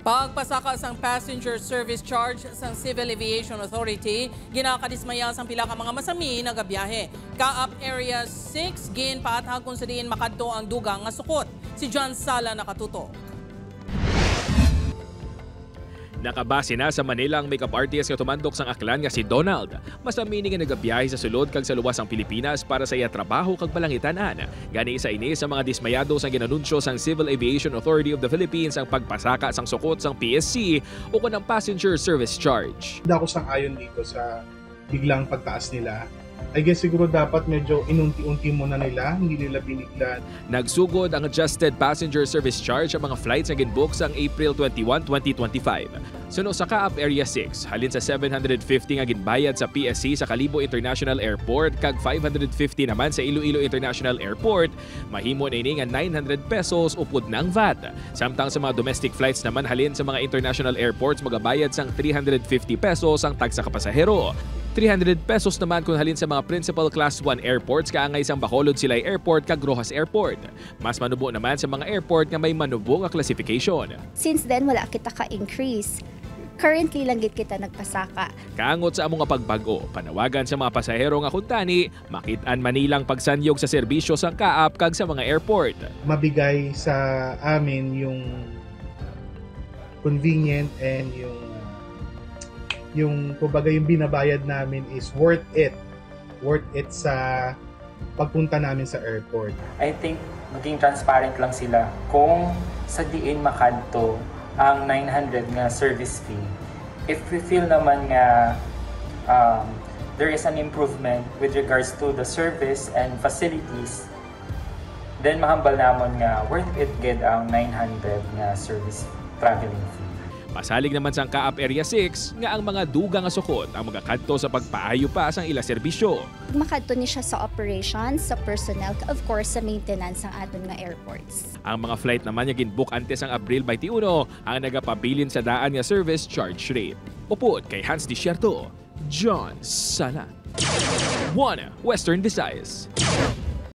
Pagpasaka sang passenger service charge sang Civil Aviation Authority, ginakadismaya sang pila ka mga masami nagabiyahe. Kaap Area 6 gin paathag kung sa diin makadto ang dugang nga sukot. Si John Sala nakatutok. Nakabase na sa Manila ang makeup artist nga tumandok sang aklan nga si Donald. Masami ni nga nagabiyahe sa sulod kag sa luwas ang Pilipinas para sa iya trabaho kag balangitanan. Gani isa ini sa mga dismayado sang ginanunsyo sang Civil Aviation Authority of the Philippines ang pagpasaka sang sukot sang PSC o kunang passenger service charge. Hindi ako sang-ayon dito sa biglang pagtaas nila. I guess siguro dapat medyo inunti-unti muna nila, hindi nila biniglan. Nagsugod ang adjusted passenger service charge sa mga flights na ginbook sang April 21, 2025. Suno sa Kaap Area 6, halin sa 750 nga ginbayad sa PSC sa Kalibo International Airport kag 550 naman sa Iloilo International Airport, mahimo na ini nga 900 pesos upod ng VAT. Samtang sa mga domestic flights naman halin sa mga international airports magabayad sang 350 pesos ang tag sa kapasahero. 300 pesos naman kung halin sa mga principal class 1 airports kaangay sang Bacolod Silay Airport kag Rojas Airport. Mas manubo naman sa mga airport nga may manubo nga classification. Since then, wala kita ka-increase. Currently lang gid kita nagpasaka. Kaangot sa among nga pagbago, panawagan sa mga pasahero nga kuntani, makit-an Manilang pagsanyog sa serbisyo sa Kaap kag sa mga airport. Mabigay sa amin yung convenient and yung kumbaga yung binabayad namin is worth it sa pagpunta namin sa airport. I think maging transparent lang sila kung sa diin makadto ang 900 nga service fee. If we feel naman nga there is an improvement with regards to the service and facilities, then mahambal namon nga worth it gid ang 900 nga service traveling fee. Masalig naman sa Kaap Area 6 nga ang mga dugang nga sukot ang magakadto sa pagpaayo pa sang ila serbisyo. Makadto ni siya sa operations, sa personnel, of course sa maintenance ng aton nga airports. Ang mga flight naman nga ginbook antes ang Abril 21 ang nagapabilin sa daan nga service charge rate. Upod kay Hans Desierto, John Sala, One Western Visayas.